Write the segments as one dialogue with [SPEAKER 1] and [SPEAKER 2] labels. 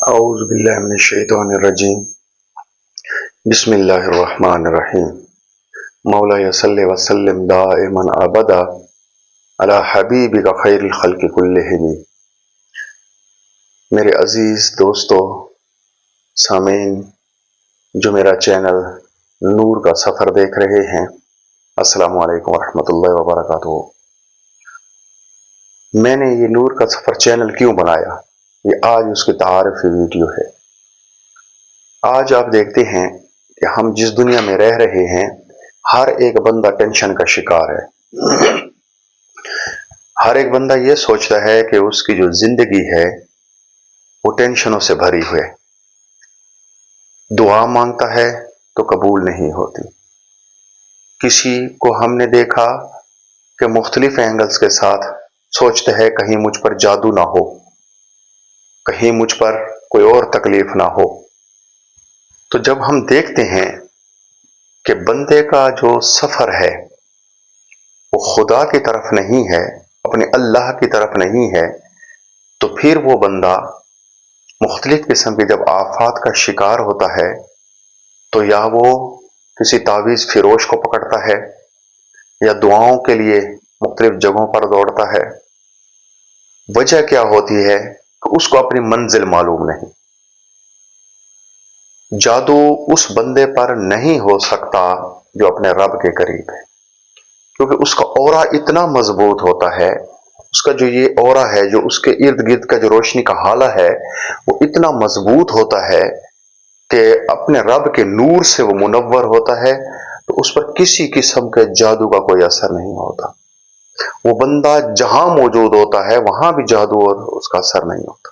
[SPEAKER 1] اعوذ باللہ من الشیطان الرجیم بسم اللہ الرحمن الرحیم مولا صلی وسلم دائما ابدا علی حبیبک خیر الخلق کلہم۔ میرے عزیز دوستو، سامعین جو میرا چینل نور کا سفر دیکھ رہے ہیں، السلام علیکم ورحمۃ اللہ وبرکاتہ۔ میں نے یہ نور کا سفر چینل کیوں بنایا، یہ آج اس کی تعارفی ویڈیو ہے۔ آج آپ دیکھتے ہیں کہ ہم جس دنیا میں رہ رہے ہیں، ہر ایک بندہ ٹینشن کا شکار ہے۔ ہر ایک بندہ یہ سوچتا ہے کہ اس کی جو زندگی ہے وہ ٹینشنوں سے بھری ہوئے، دعا مانگتا ہے تو قبول نہیں ہوتی۔ کسی کو ہم نے دیکھا کہ مختلف اینگلز کے ساتھ سوچتا ہے کہیں مجھ پر جادو نہ ہو، کہیں مجھ پر کوئی اور تکلیف نہ ہو۔ تو جب ہم دیکھتے ہیں کہ بندے کا جو سفر ہے وہ خدا کی طرف نہیں ہے، اپنے اللہ کی طرف نہیں ہے، تو پھر وہ بندہ مختلف قسم کے جب آفات کا شکار ہوتا ہے تو یا وہ کسی تعویذ فروش کو پکڑتا ہے یا دعاؤں کے لیے مختلف جگہوں پر دوڑتا ہے۔ وجہ کیا ہوتی ہے کہ اس کو اپنی منزل معلوم نہیں۔ جادو اس بندے پر نہیں ہو سکتا جو اپنے رب کے قریب ہے، کیونکہ اس کا اورا اتنا مضبوط ہوتا ہے، اس کا جو یہ اورا ہے، جو اس کے ارد گرد کا جو روشنی کا حالہ ہے وہ اتنا مضبوط ہوتا ہے کہ اپنے رب کے نور سے وہ منور ہوتا ہے، تو اس پر کسی قسم کے جادو کا کوئی اثر نہیں ہوتا۔ وہ بندہ جہاں موجود ہوتا ہے وہاں بھی جادو اور اس کا اثر نہیں ہوتا۔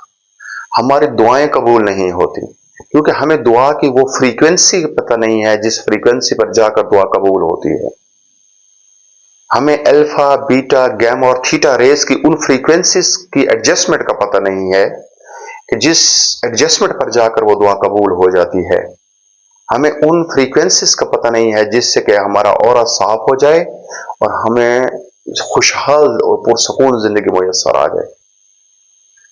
[SPEAKER 1] ہماری دعائیں قبول نہیں ہوتی کیونکہ ہمیں دعا کی وہ فریکوینسی پتہ نہیں ہے جس فریکوینسی پر جا کر دعا قبول ہوتی ہے۔ ہمیں الفا، بیٹا، گیما اور تھیٹا ریز کی ان فریکوینسیز کی ایڈجسٹمنٹ کا پتہ نہیں ہے کہ جس ایڈجسٹمنٹ پر جا کر وہ دعا قبول ہو جاتی ہے۔ ہمیں ان فریکوینسیز کا پتہ نہیں ہے جس سے کہ ہمارا اورا صاف ہو جائے اور ہمیں خوشحال اور پرسکون زندگی میسر آ جائے۔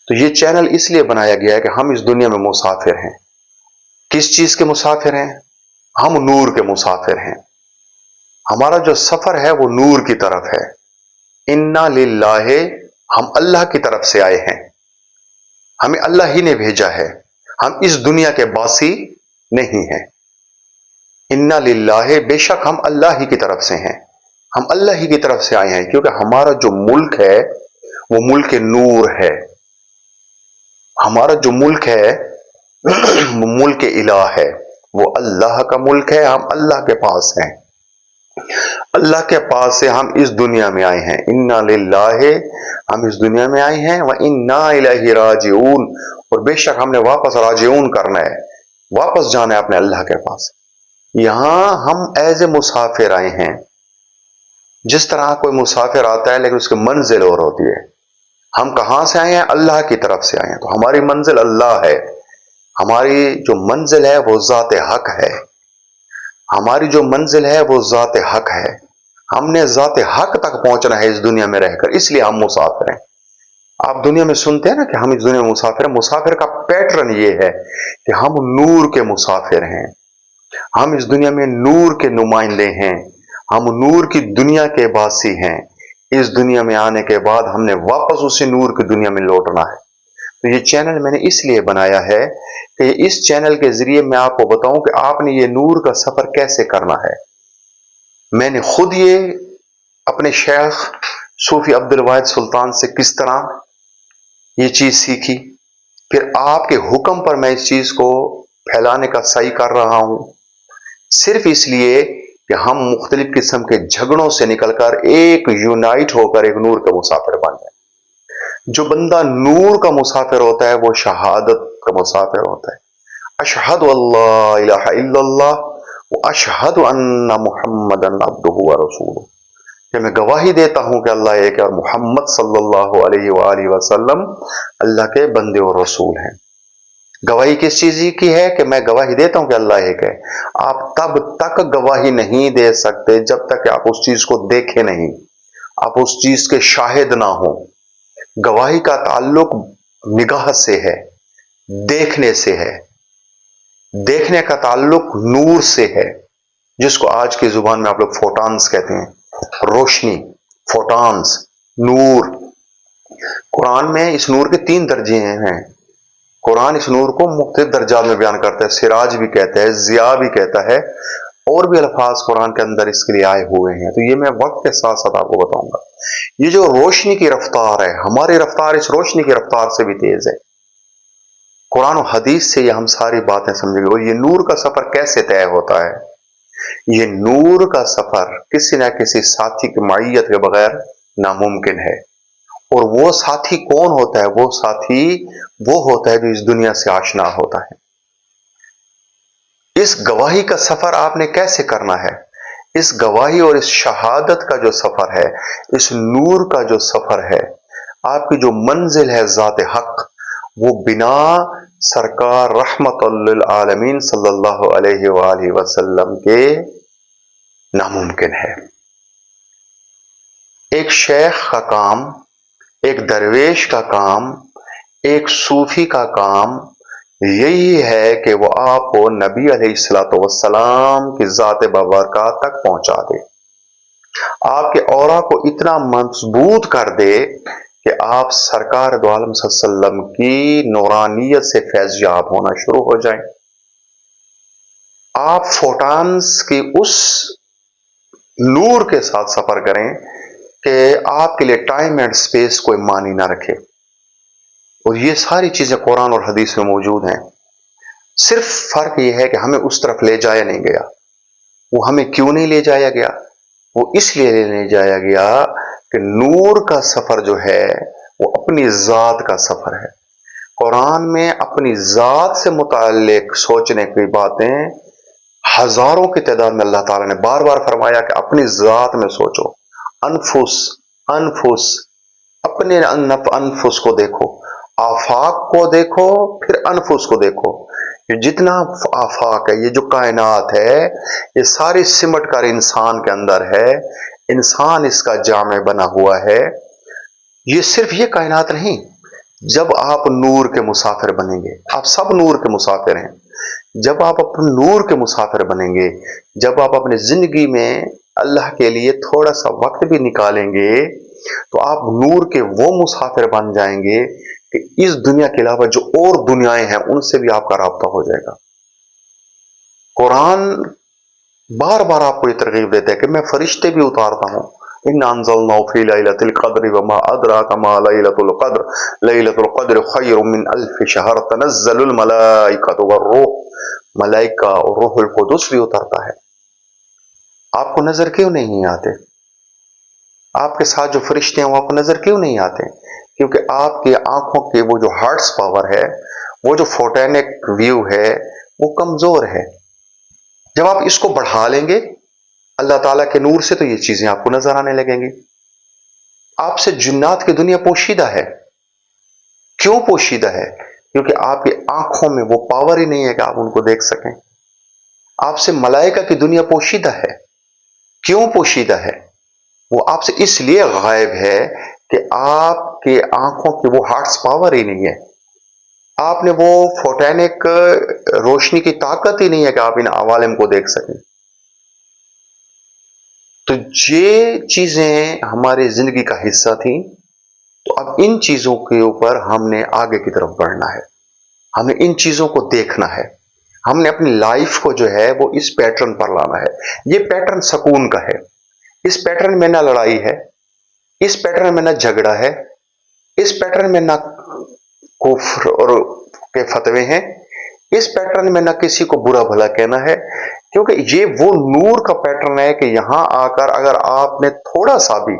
[SPEAKER 1] تو یہ چینل اس لیے بنایا گیا ہے کہ ہم اس دنیا میں مسافر ہیں۔ کس چیز کے مسافر ہیں؟ ہم نور کے مسافر ہیں۔ ہمارا جو سفر ہے وہ نور کی طرف ہے۔ انا للہ، ہم اللہ کی طرف سے آئے ہیں، ہمیں اللہ ہی نے بھیجا ہے، ہم اس دنیا کے باسی نہیں ہیں۔ انا للہ، بے شک ہم اللہ ہی کی طرف سے ہیں، ہم اللہ ہی کی طرف سے آئے ہیں، کیونکہ ہمارا جو ملک ہے وہ ملک نور ہے۔ ہمارا جو ملک ہے وہ ملک الہ ہے، وہ اللہ کا ملک ہے، ہم اللہ کے پاس ہیں، اللہ کے پاس سے ہم اس دنیا میں آئے ہیں۔ انا للہ، ہم اس دنیا میں آئے ہیں، وَإِنَّا إِلَيْهِ رَاجِعُونَ، اور بے شک ہم نے واپس راجعون کرنا ہے، واپس جانا ہے اپنے اللہ کے پاس۔ یہاں ہم ایز اے مسافر آئے ہیں، جس طرح کوئی مسافر آتا ہے لیکن اس کی منزل اور ہوتی ہے۔ ہم کہاں سے آئے ہیں؟ اللہ کی طرف سے آئے ہیں، تو ہماری منزل اللہ ہے۔ ہماری جو منزل ہے وہ ذات حق ہے، ہماری جو منزل ہے وہ ذات حق ہے۔ ہم نے ذات حق تک پہنچنا ہے اس دنیا میں رہ کر، اس لیے ہم مسافر ہیں۔ آپ دنیا میں سنتے ہیں نا کہ ہم اس دنیا میں مسافر ہیں۔ مسافر کا پیٹرن یہ ہے کہ ہم نور کے مسافر ہیں، ہم اس دنیا میں نور کے نمائندے ہیں، ہم نور کی دنیا کے باسی ہیں۔ اس دنیا میں آنے کے بعد ہم نے واپس اسی نور کی دنیا میں لوٹنا ہے۔ تو یہ چینل میں نے اس لیے بنایا ہے کہ اس چینل کے ذریعے میں آپ کو بتاؤں کہ آپ نے یہ نور کا سفر کیسے کرنا ہے۔ میں نے خود یہ اپنے شیخ صوفی عبد الواحد سلطان سے کس طرح یہ چیز سیکھی، پھر آپ کے حکم پر میں اس چیز کو پھیلانے کا سعی کر رہا ہوں، صرف اس لیے کہ ہم مختلف قسم کے جھگڑوں سے نکل کر ایک یونائٹ ہو کر ایک نور کا مسافر بن جائیں۔ جو بندہ نور کا مسافر ہوتا ہے وہ شہادت کا مسافر ہوتا ہے۔ اشہد اللہ الہ الا اللہ واشہد ان محمدا عبدہ ورسولہ، کہ میں گواہی دیتا ہوں کہ اللہ ایک ہے اور محمد صلی اللہ علیہ وآلہ وسلم اللہ کے بندے اور رسول ہیں۔ گواہی کس چیز کی ہے؟ کہ میں گواہی دیتا ہوں کہ اللہ ایک ہے۔ آپ تب تک گواہی نہیں دے سکتے جب تک کہ آپ اس چیز کو دیکھیں نہیں، آپ اس چیز کے شاہد نہ ہوں۔ گواہی کا تعلق نگاہ سے ہے، देखने से है। देखने का ताल्लुक नूर से है, जिसको आज की जुबान में आप लोग फोटॉन्स कहते हैं, रोशनी, फोटॉन्स, नूर। कुरान में इस नूर के 3 दर्जे हैं। कुरान इस नूर को मुख्तलिफ दर्जात में बयान करता है। सिराज भी कहता है, जिया भी कहता है, और भी अल्फाज कुरान के अंदर इसके लिए आए हुए हैं। तो ये मैं वक्त के साथ साथ आपको बताऊंगा। ये जो रोशनी की रफ्तार है, हमारी रफ्तार इस रोशनी की रफ्तार से भी तेज है। कुरान और हदीस से ये हम सारी बातें समझेंगे। और ये नूर का सफर कैसे तय होता है? ये नूर का सफर किसी न किसी साथी की मायत के बगैर नामुमकिन है। और वो साथी कौन होता है? वो साथी वो होता है जो इस दुनिया से आशना होता है। इस गवाही का सफर आपने कैसे करना है? इस गवाही और इस शहादत का जो सफर है, इस नूर का जो सफर है, आपकी जो मंजिल है ज़ात हक, वो बिना सरकार रहमतुल लिल आलमीन सल्लल्लाहु अलैहि वसल्लम के नामुमकिन है। एक शेख का काम, एक दरवेश का काम, एक सूफी का काम यही है कि वो आपको नबी अलैहिस्सलातु वस्सलाम की ज़ात बबरकत तक पहुंचा दे, आपके औरा को इतना मजबूत कर दे कि आप सरकार दो आलम सल्लल्लाहु अलैहि वसल्लम की नूरानियत से फैज़याब होना शुरू हो जाएं। आप फोटान्स की उस नूर के साथ सफर करें कि आपके लिए टाइम एंड स्पेस कोई मानी ना रखे। और ये सारी चीजें कुरान और हदीस में मौजूद हैं। सिर्फ फर्क ये है कि हमें उस तरफ ले जाया नहीं गया। वो हमें क्यों नहीं ले जाया गया? वो इसलिए ले जाया गया कि नूर का सफर जो है वो अपनी जात का सफर है। कुरान में अपनी जात से मुताल्लिक सोचने की बातें हजारों की तादाद में अल्लाह ताला ने बार बार फरमाया कि अपनी जात में सोचो। अनफुस, अनफुस, अपने अनफुस को देखो, आफाक को देखो, फिर अनफुस को देखो। ये जितना आफाक है, ये जो कायनात है, ये सारी सिमट कर इंसान के अंदर है। इंसान इसका जामे बना हुआ है। ये सिर्फ ये कायनात नहीं, जब आप नूर के मुसाफिर बनेंगे, आप सब नूर के मुसाफिर हैं, जब आप अपने नूर के मुसाफिर बनेंगे, जब आप अपनी जिंदगी में अल्लाह के लिए थोड़ा सा वक्त भी निकालेंगे, तो आप नूर के वो मुसाफिर बन जाएंगे कि इस दुनिया के अलावा जो और दुनियाएं हैं उनसे भी आपका राब्ता हो जाएगा। कुरान बार बार आपको ये तरगीब देता है कि मैं फरिश्ते भी उतारता हूं। इन्ना अंज़लनाहु फी लैलतिल क़द्र वमा अदराका मा लैलतुल क़द्र लैलतुल क़द्र खैरुम मिन अल्फ़ि शहर तनज़्ज़लुल मलाइकतु वर्रूह। मलाइका और रूहुल कुदुस भी उतरता है। आपको नजर क्यों नहीं आते? आपके साथ जो फरिश्ते हैं वो आपको नजर क्यों नहीं आते? क्योंकि आपकी आंखों के वो जो हार्ट्स पावर है, वो जो फोटोनिक व्यू है, वो कमजोर है। जब आप इसको बढ़ा लेंगे अल्लाह ताला के नूर से, तो ये चीजें आपको नजर आने लगेंगी। आपसे जिन्नात की दुनिया पोशीदा है। क्यों पोशीदा है? क्योंकि आपकी आंखों में वो पावर ही नहीं है कि आप उनको देख सकें। आपसे मलाइका की दुनिया पोशीदा है। क्यों पोशीदा है? वो आपसे इसलिए गायब है कि आपके आंखों की वो हार्ट्स पावर ही नहीं है। आपने वो फोटोनिक रोशनी की ताकत ही नहीं है कि आप इन अवालिम को देख सकें। तो ये चीजें हमारी जिंदगी का हिस्सा थी। तो अब इन चीजों के ऊपर हमने आगे की तरफ बढ़ना है। हमें इन चीजों को देखना है। हमने अपनी लाइफ को जो है वो इस पैटर्न पर लाना है। ये पैटर्न सुकून का है। इस पैटर्न में ना लड़ाई है, इस पैटर्न में ना झगड़ा है, इस पैटर्न में ना कुफ्र और के फतवे हैं, इस पैटर्न में ना किसी को बुरा भला कहना है। क्योंकि ये वो नूर का पैटर्न है कि यहां आकर अगर आपने थोड़ा सा भी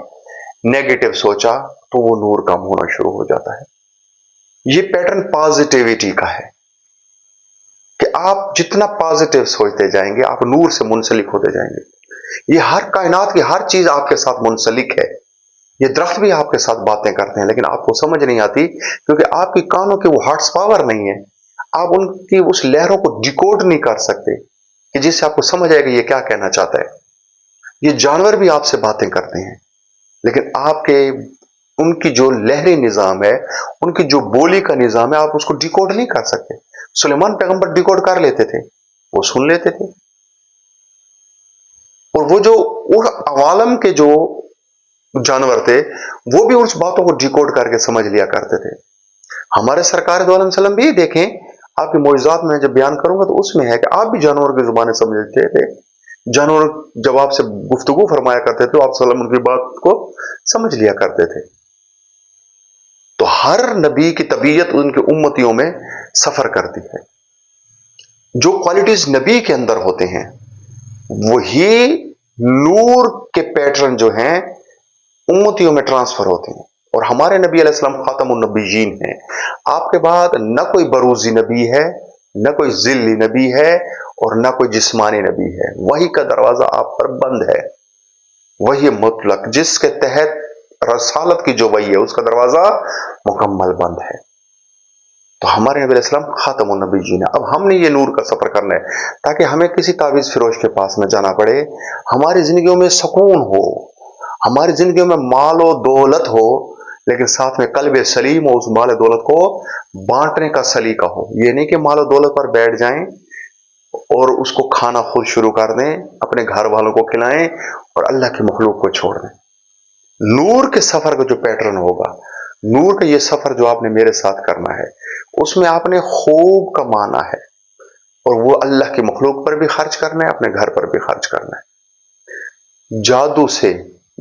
[SPEAKER 1] नेगेटिव सोचा तो वो नूर कम होना शुरू हो जाता है। ये पैटर्न पॉजिटिविटी का है कि आप जितना पॉजिटिव सोचते जाएंगे आप नूर से मुंसलिक होते जाएंगे। ये हर कायनात की हर चीज आपके साथ मुंसलिक है। ये दरख्त भी आपके साथ बातें करते हैं, लेकिन आपको समझ नहीं आती क्योंकि आपकी कानों की वो हार्ट्स पावर नहीं है। आप उनकी उस लहरों को डिकोड नहीं कर सकते कि जिससे आपको समझ आएगा ये क्या कहना चाहता है। ये जानवर भी आपसे बातें करते हैं, लेकिन आपके ان کی جو لہری نظام ہے، ان کی جو بولی کا نظام ہے، آپ اس کو ڈیکوڈ نہیں کر سکتے۔ سلیمان پیغمبر ڈیکوڈ کر لیتے تھے، وہ سن لیتے تھے، اور وہ جو عوالم کے جو جانور تھے وہ بھی اس باتوں کو ڈیکوڈ کر کے سمجھ لیا کرتے تھے۔ ہمارے سرکار دو عالم وسلم بھی دیکھیں، آپ کے معجزات میں جب بیان کروں گا تو اس میں ہے کہ آپ بھی جانور کی زبانیں سمجھتے تھے، جانور جب آپ سے گفتگو فرمایا کرتے تھے، آپ وسلم ان کی بات کو سمجھ لیا کرتے تھے۔ تو ہر نبی کی طبیعت ان کے امتیوں میں سفر کرتی ہے۔ جو کوالٹیز نبی کے اندر ہوتے ہیں وہی نور کے پیٹرن جو ہیں امتیوں میں ٹرانسفر ہوتے ہیں، اور ہمارے نبی علیہ السلام خاتم النبیین ہیں۔ آپ کے بعد نہ کوئی بروزی نبی ہے، نہ کوئی ذلی نبی ہے، اور نہ کوئی جسمانی نبی ہے۔ وحی کا دروازہ آپ پر بند ہے، وحی مطلق جس کے تحت رسالت کی جو وحی ہے اس کا دروازہ مکمل بند ہے۔ تو ہمارے نبی علیہ السلام خاتم النبیین ہے۔ اب ہم نے یہ نور کا سفر کرنا ہے تاکہ ہمیں کسی تعویذ فروش کے پاس نہ جانا پڑے، ہماری زندگیوں میں سکون ہو، ہماری زندگیوں میں مال و دولت ہو، لیکن ساتھ میں قلب سلیم ہو، اس مال و دولت کو بانٹنے کا سلیقہ ہو۔ یہ نہیں کہ مال و دولت پر بیٹھ جائیں اور اس کو کھانا خود شروع کر دیں، اپنے گھر والوں کو کھلائیں اور اللہ کی مخلوق کو چھوڑ دیں۔ نور کے سفر کا جو پیٹرن ہوگا، نور کا یہ سفر جو آپ نے میرے ساتھ کرنا ہے، اس میں آپ نے خوب کمانا ہے، اور وہ اللہ کی مخلوق پر بھی خرچ کرنا ہے، اپنے گھر پر بھی خرچ کرنا ہے۔ جادو سے،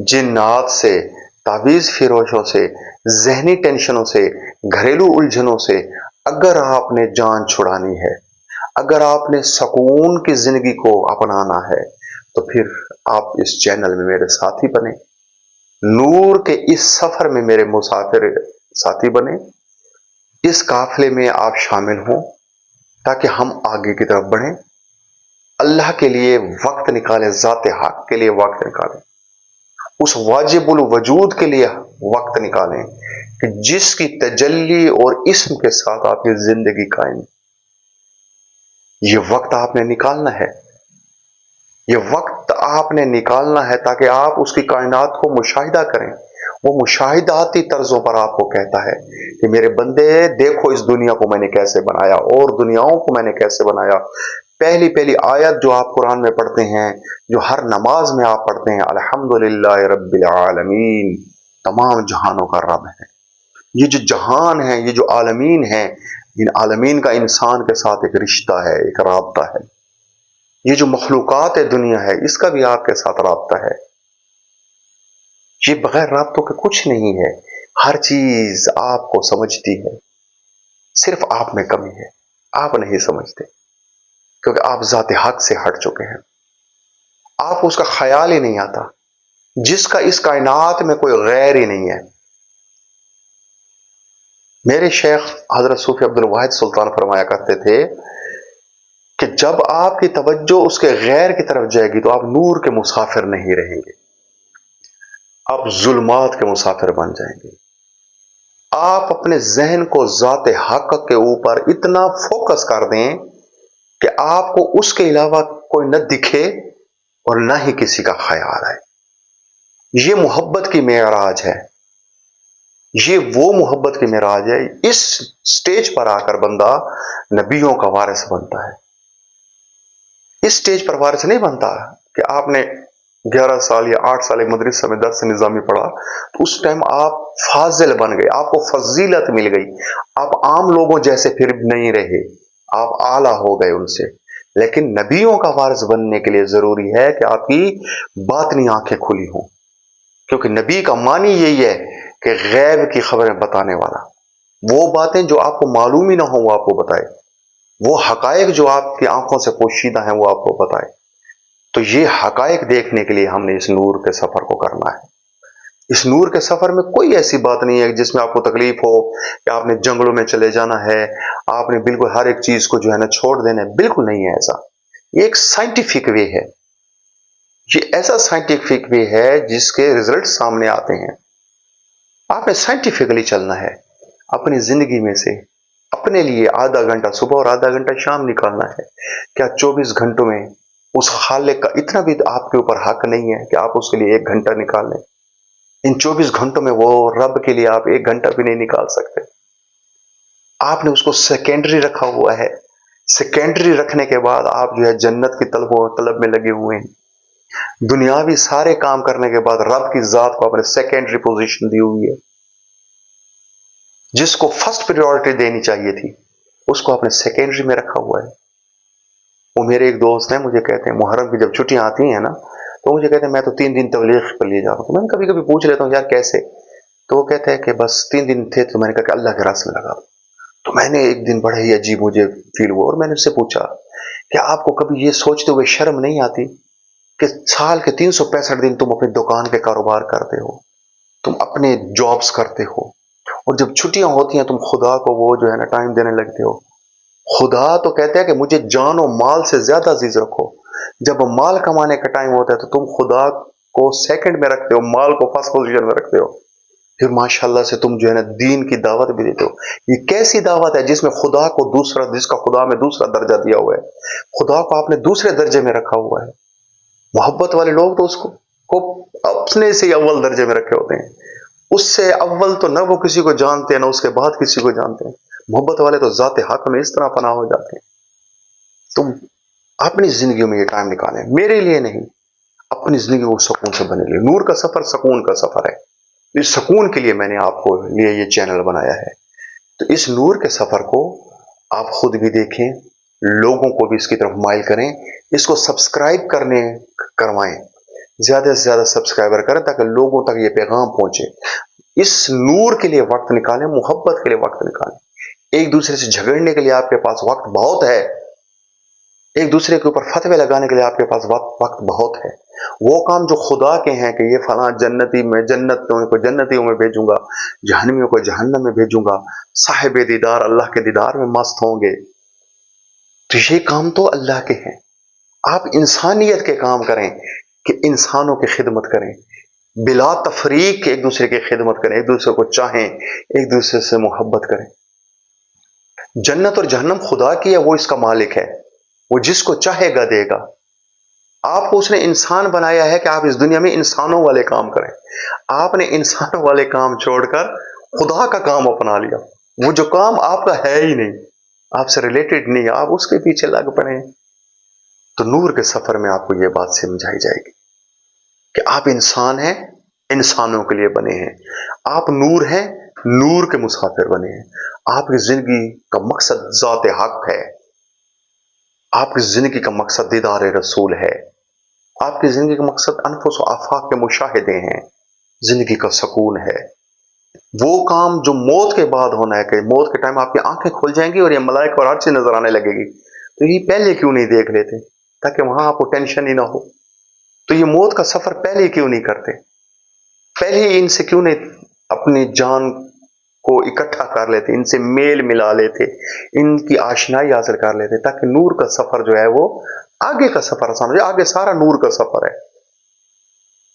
[SPEAKER 1] جنات سے، تعویذ فروشوں سے، ذہنی ٹینشنوں سے، گھریلو الجھنوں سے اگر آپ نے جان چھڑانی ہے، اگر آپ نے سکون کی زندگی کو اپنانا ہے، تو پھر آپ اس چینل میں میرے ساتھی بنیں، نور کے اس سفر میں میرے مسافر ساتھی بنیں، اس قافلے میں آپ شامل ہوں تاکہ ہم آگے کی طرف بڑھیں، اللہ کے لیے وقت نکالیں، ذات حق کے لیے وقت نکالیں، اس واجب الوجود کے لیے وقت نکالیں کہ جس کی تجلی اور اسم کے ساتھ آپ کی زندگی قائم۔ یہ وقت آپ نے نکالنا ہے، یہ وقت آپ نے نکالنا ہے تاکہ آپ اس کی کائنات کو مشاہدہ کریں۔ وہ مشاہداتی طرزوں پر آپ کو کہتا ہے کہ میرے بندے دیکھو اس دنیا کو میں نے کیسے بنایا اور دنیاؤں کو میں نے کیسے بنایا۔ پہلی آیت جو آپ قرآن میں پڑھتے ہیں، جو ہر نماز میں آپ پڑھتے ہیں، الحمدللہ رب العالمین، تمام جہانوں کا رب ہے۔ یہ جو جہان ہے، یہ جو عالمین ہیں، ان عالمین کا انسان کے ساتھ ایک رشتہ ہے، ایک رابطہ ہے۔ یہ جو مخلوقات دنیا ہے اس کا بھی آپ کے ساتھ رابطہ ہے۔ یہ بغیر رابطوں کے کچھ نہیں ہے، ہر چیز آپ کو سمجھتی ہے، صرف آپ میں کمی ہے، آپ نہیں سمجھتے کیونکہ آپ ذات حق سے ہٹ چکے ہیں، آپ کو اس کا خیال ہی نہیں آتا، جس کا اس کائنات میں کوئی غیر ہی نہیں ہے۔ میرے شیخ حضرت صوفی عبد الواحد سلطان فرمایا کرتے تھے کہ جب آپ کی توجہ اس کے غیر کی طرف جائے گی تو آپ نور کے مسافر نہیں رہیں گے، آپ ظلمات کے مسافر بن جائیں گے۔ آپ اپنے ذہن کو ذات حق کے اوپر اتنا فوکس کر دیں کہ آپ کو اس کے علاوہ کوئی نہ دکھے اور نہ ہی کسی کا خیال آئے۔ یہ محبت کی معراج ہے، یہ وہ محبت کی معراج ہے۔ اس سٹیج پر آ کر بندہ نبیوں کا وارث بنتا ہے۔ اس سٹیج پر وارث نہیں بنتا کہ آپ نے 11 سال یا 8 سال مدرسہ میں درس نظامی پڑھا تو اس ٹائم آپ فاضل بن گئے، آپ کو فضیلت مل گئی، آپ عام لوگوں جیسے پھر نہیں رہے، آپ اعلیٰ ہو گئے ان سے۔ لیکن نبیوں کا وارث بننے کے لیے ضروری ہے کہ آپ کی باطنی آنکھیں کھلی ہوں، کیونکہ نبی کا معنی یہی ہے کہ غیب کی خبریں بتانے والا، وہ باتیں جو آپ کو معلوم ہی نہ ہوں وہ آپ کو بتائے، وہ حقائق جو آپ کی آنکھوں سے پوشیدہ ہیں وہ آپ کو بتائے۔ تو یہ حقائق دیکھنے کے لیے ہم نے اس نور کے سفر کو کرنا ہے۔ اس نور کے سفر میں کوئی ایسی بات نہیں ہے جس میں آپ کو تکلیف ہو کہ آپ نے جنگلوں میں چلے جانا ہے، آپ نے بالکل ہر ایک چیز کو جو ہے نا چھوڑ دینا ہے، بالکل نہیں ہے ایسا۔ یہ ایک سائنٹیفک وے ہے، یہ ایسا سائنٹیفک وے ہے جس کے ریزلٹ سامنے آتے ہیں۔ آپ نے سائنٹیفکلی چلنا ہے، اپنی زندگی میں سے اپنے لیے آدھا گھنٹہ صبح اور آدھا گھنٹہ شام نکالنا ہے۔ کیا 24 گھنٹوں میں اس خالق کا اتنا بھی آپ کے اوپر حق نہیں ہے کہ آپ اس کے لیے 1 گھنٹہ نکال لیں؟ इन 24 घंटों में वो रब के लिए आप 1 घंटा भी नहीं निकाल सकते। आपने उसको सेकेंडरी रखा हुआ है। सेकेंडरी रखने के बाद आप जो है जन्नत की तलब में लगे हुए हैं। दुनियावी सारे काम करने के बाद रब की जात को आपने सेकेंडरी पोजीशन दी हुई है। जिसको फर्स्ट प्रायोरिटी देनी चाहिए थी उसको आपने सेकेंडरी में रखा हुआ है। वो मेरे एक दोस्त हैं, मुझे कहते हैं मुहर्रम की जब छुट्टियां आती हैं ना, तो मुझे कहते हैं मैं तो 3 दिन तबलीग पर लिए जा रहा हूँ। तो मैंने कभी कभी पूछ लेता हूँ यार कैसे, तो वो कहते हैं कि बस 3 दिन थे, तो मैंने कहा कि अल्लाह के रास्ते में लगा दो। तो मैंने एक दिन बड़ा ही अजीब मुझे फील हुआ और मैंने उससे पूछा कि आपको कभी ये सोचते हुए शर्म नहीं आती कि साल के 365 दिन तुम अपनी दुकान के कारोबार करते हो, तुम अपने जॉब्स करते हो, और जब छुट्टियां होती हैं तुम खुदा को वो जो है ना टाइम देने लगते हो। खुदा तो कहते हैं कि मुझे जान और माल से ज्यादा अजीज रखो। जब माल कमाने का टाइम होता है तो तुम खुदा को सेकंड में रखते हो, माल को फर्स्ट पोजीशन में रखते हो। फिर माशाल्लाह से तुम जो है ना दीन की दावत भी देते हो। ये कैसी दावत है जिसमें खुदा को दूसरा, जिसका खुदा में दूसरा दर्जा दिया हुआ है, खुदा को आपने दूसरे दर्जे में रखा हुआ है। मोहब्बत वाले लोग तो उसको को अपने से ही अव्वल दर्जे में रखे होते हैं। उससे अव्वल तो न वो किसी को जानते हैं, ना उसके बाद किसी को जानते हैं। मोहब्बत वाले तो जाते हक में इस तरह पनाह हो जाते हैं। तुम अपनी जिंदगी में ये टाइम निकालें, मेरे लिए नहीं, अपनी जिंदगी को सुकून से बने लिए। नूर का सफर सुकून का सफर है। इस सुकून के लिए मैंने आपको लिए ये चैनल बनाया है। तो इस नूर के सफर को आप खुद भी देखें, लोगों को भी इसकी तरफ माइल करें, इसको सब्सक्राइब करवाएं, ज्यादा से ज्यादा सब्सक्राइबर करें ताकि लोगों तक ये पैगाम पहुंचे। इस नूर के लिए वक्त निकालें, मोहब्बत के लिए वक्त निकालें। एक दूसरे से झगड़ने के लिए आपके पास वक्त बहुत है, एक दूसरे के ऊपर फतवे लगाने के लिए आपके पास वक्त बहुत है। वो काम जो खुदा के हैं कि ये फला जन्नती में जन्नतियों को जन्नतियों में भेजूंगा, जहन्नमियों को जहन्नम में भेजूंगा, साहिब दीदार अल्लाह के दीदार में मस्त होंगे, तो ये काम तो अल्लाह के हैं। आप इंसानियत के काम करें कि इंसानों की खिदमत करें, बिला तफरीक एक दूसरे की खिदमत करें, एक दूसरे को चाहें, एक दूसरे से मोहब्बत करें। जन्नत और जहन्नम खुदा की है, वो इसका मालिक है, वो जिसको चाहेगा देगा। आपको उसने इंसान बनाया है कि आप इस दुनिया में इंसानों वाले काम करें। आपने इंसानों वाले काम छोड़कर खुदा का काम अपना लिया। वो जो काम आपका है ही नहीं, आपसे रिलेटेड नहीं, आप उसके पीछे लग पड़े। तो नूर के सफर में आपको यह बात समझाई जाएगी कि आप इंसान हैं, इंसानों के लिए बने हैं। आप नूर हैं, नूर के मुसाफिर बने हैं। आपकी जिंदगी का मकसद ज़ात हक है। आपकी जिंदगी का मकसद दीदार रसूल है। आपकी जिंदगी का मकसद अनफुस व आफाक के मुशाहिदे हैं। जिंदगी का सुकून है। वो काम जो मौत के बाद होना है कि मौत के टाइम आपकी आंखें खुल जाएंगी और ये मलाइका और हर चीज नजर आने लगेगी, तो ये पहले क्यों नहीं देख लेते ताकि वहां आपको टेंशन ही ना हो। तो ये मौत का सफर पहले ही क्यों नहीं करते, पहले ही इनसे क्यों नहीं अपनी जान को इकट्ठा कर लेते, इनसे मेल मिला लेते, इनकी आशनाई हासिल कर लेते, ताकि नूर का सफर जो है वो आगे का सफर आसान हो जाए। आगे सारा नूर का सफर है,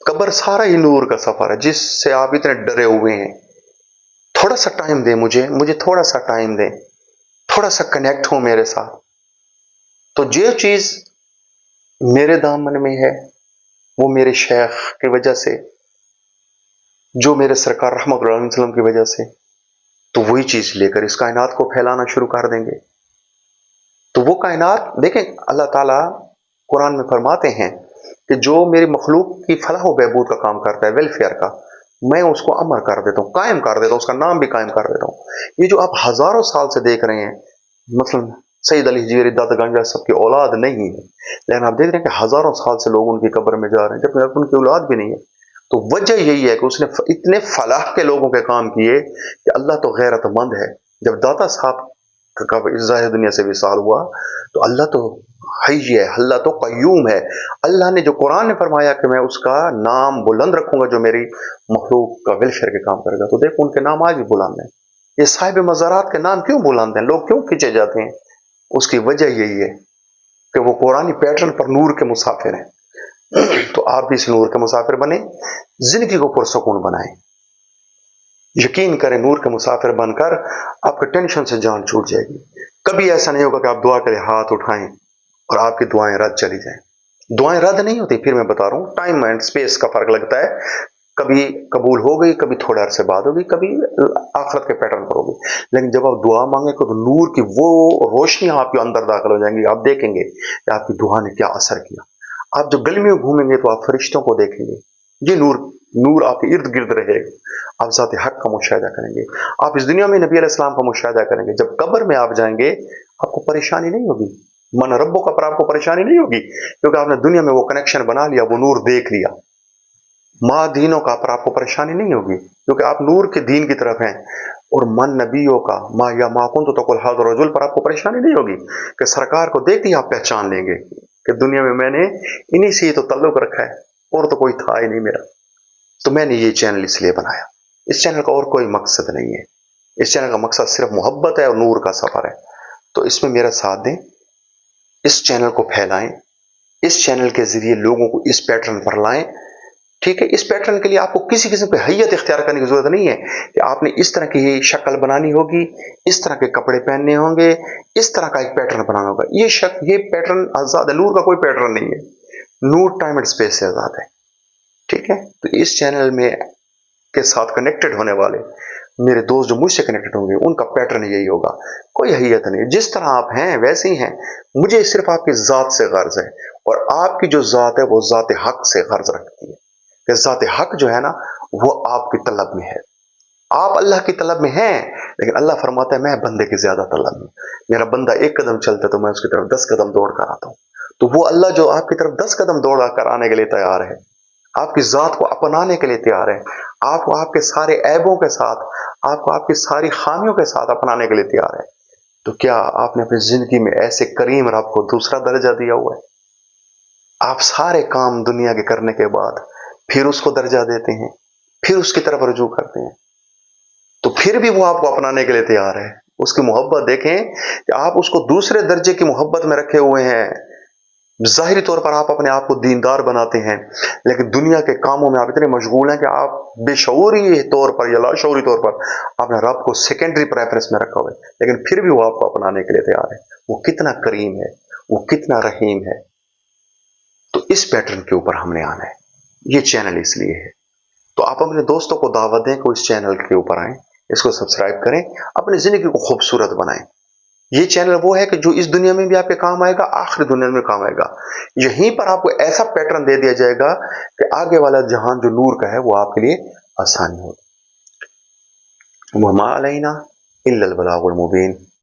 [SPEAKER 1] कब्र सारा ही नूर का सफर है जिससे आप इतने डरे हुए हैं। थोड़ा सा टाइम दें मुझे थोड़ा सा टाइम दें, थोड़ा सा कनेक्ट हो मेरे साथ। तो जो चीज मेरे दामन में है वो मेरे शेख की वजह से, जो मेरे सरकार रहमत उल आलमीन की वजह से, तो वही चीज लेकर इस कायनात को फैलाना शुरू कर देंगे। तो वो कायनात देखें, अल्लाह ताला कुरान में फरमाते हैं कि जो मेरी मखलूक की फलाह व बहबूद का काम करता है, वेलफेयर का, मैं उसको अमर कर देता हूँ, कायम कर देता हूँ, उसका नाम भी कायम कर देता हूँ। ये जो आप हजारों साल से देख रहे हैं, मतलब सईद अली हजीरी दादा गंजा सबकी औलाद नहीं है, लेकिन आप देख रहे हैं कि हजारों साल से लोग उनकी कब्र में जा रहे हैं जबकि उनकी औलाद भी नहीं है। तो वजह यही है कि उसने इतने फलाह के लोगों के काम किए कि अल्लाह तो गैरतमंद है। जब दाता साहब का इस दुनिया से विसाल हुआ तो अल्लाह तो हई है, अल्लाह तो कयूम है। अल्लाह ने जो कुरान ने फरमाया कि मैं उसका नाम बुलंद रखूंगा जो मेरी मखलूक का वेलफेयर के काम करेगा, तो देखो उनके नाम आज भी बुलंद है। ये साहिब मज़ारात के नाम क्यों बुलंद हैं, लोग क्यों खींचे जाते हैं? उसकी वजह यही है कि वो कुरानी पैटर्न पर नूर के मुसाफिर हैं। तो आप भी इस नूर के मुसाफिर बने, जिंदगी को पुरसकून बनाएं। यकीन करें, नूर के मुसाफिर बनकर आपके टेंशन से जान छूट जाएगी। कभी ऐसा नहीं होगा कि आप दुआ के लिए हाथ उठाएं और आपकी दुआएं रद्द चली जाएं। दुआएं रद्द नहीं होती, फिर मैं बता रहा हूं, टाइम एंड स्पेस का फर्क लगता है। कभी कबूल हो गई, कभी थोड़े अरसे बाद होगी, कभी आखिरत के पैटर्न पर होगी। लेकिन जब आप दुआ मांगे तो नूर की वो रोशनी आपके अंदर दाखिल हो जाएंगी। आप देखेंगे कि आपकी दुआ ने क्या असर किया। आप जब गली में घूमेंगे तो आप फरिश्तों को देखेंगे, ये नूर नूर आपके इर्द गिर्द रहेगा। आप ज़ात हक का मुशाहिदा करेंगे। आप इस दुनिया में नबी अलैहिस्सलाम का मुशाहिदा करेंगे। जब कब्र में आप जाएंगे आपको परेशानी नहीं होगी, मन रब्बों का, पर आपको परेशानी नहीं होगी, क्योंकि आपने दुनिया में वो कनेक्शन बना लिया, वो नूर देख लिया। माँ दीनों का, पर आपको परेशानी नहीं होगी, क्योंकि आप नूर के दीन की तरफ हैं। और मन नबियों का, माँ या माकुन तो कुल हाज़ रजुल, पर आपको परेशानी नहीं होगी कि सरकार को देखते ही आप पहचान लेंगे कि दुनिया में मैंने इन्हीं से ही तो ताल्लुक रखा है, और तो कोई था ही नहीं मेरा। तो मैंने ये चैनल इसलिए बनाया। इस चैनल का और कोई मकसद नहीं है। इस चैनल का मकसद सिर्फ मोहब्बत है और नूर का सफर है। तो इसमें मेरा साथ दें, इस चैनल को फैलाएं, इस चैनल के जरिए लोगों को इस पैटर्न पर लाएं। ठीक है, इस पैटर्न के लिए आपको किसी किस्म की हैयत इख्तियार करने की जरूरत नहीं है कि आपने इस तरह की शक्ल बनानी होगी, इस तरह के कपड़े पहनने होंगे, इस तरह का एक पैटर्न बनाना होगा। ये पैटर्न आजाद है, नूर का कोई पैटर्न नहीं है। नूर टाइम एंड स्पेस से आजाद है। ठीक है, तो इस चैनल में के साथ कनेक्टेड होने वाले मेरे दोस्त जो मुझसे कनेक्टेड होंगे, उनका पैटर्न यही होगा। कोई हैयत नहीं, जिस तरह आप हैं वैसे ही हैं। मुझे सिर्फ आपकी जात से गर्ज है, और आपकी जो जात है वो जात हक से गर्ज रखती है। कि जात हक जो है ना, वो आपकी तलब में है। आप अल्लाह की तलब में हैं, लेकिन अल्लाह फरमाता है मैं बंदे की ज्यादा तलब में। मेरा बंदा एक कदम चलता है तो मैं उसकी तरफ 10 कदम दौड़ कर आता हूं। तो वो अल्लाह जो आपकी तरफ 10 कदम दौड़ा कर आने के लिए तैयार है, आपकी जात को अपनाने के लिए तैयार है, आपको आपके सारे ऐबों के साथ, आपको आपकी सारी खामियों के साथ अपनाने के लिए तैयार है। तो क्या आपने अपनी जिंदगी में ऐसे करीम रब को दूसरा दर्जा दिया हुआ है? आप सारे काम दुनिया के करने के बाद फिर उसको दर्जा देते हैं, फिर उसकी तरफ रुजू करते हैं। तो फिर भी वो आपको अपनाने के लिए तैयार है। उसकी मोहब्बत देखें कि आप उसको दूसरे दर्जे की मोहब्बत में रखे हुए हैं। ज़ाहिरी तौर पर आप अपने आप को दीनदार बनाते हैं, लेकिन दुनिया के कामों में आप इतने मशगूल हैं कि आप बेशऊरी तौर पर या लाशऊरी तौर पर आपने रब को सेकेंडरी प्रेफरेंस में रखा हुआ है, लेकिन फिर भी वो आपको अपनाने के लिए तैयार है। वो कितना करीम है, वो कितना रहीम है। तो इस पैटर्न के ऊपर हमने आना है। ये चैनल इसलिए है। तो आप अपने दोस्तों को दावत दें कि इस चैनल के ऊपर आएं, इसको सब्सक्राइब करें, अपनी जिंदगी को खूबसूरत बनाएं। ये चैनल वो है कि जो इस दुनिया में भी आपके काम आएगा, आखिरी दुनिया में काम आएगा। यहीं पर आपको ऐसा पैटर्न दे दिया जाएगा कि आगे वाला जहान जो नूर का है वो आपके लिए आसानी होगी। वमा अलैना इल्लल बलागुल मुबीन।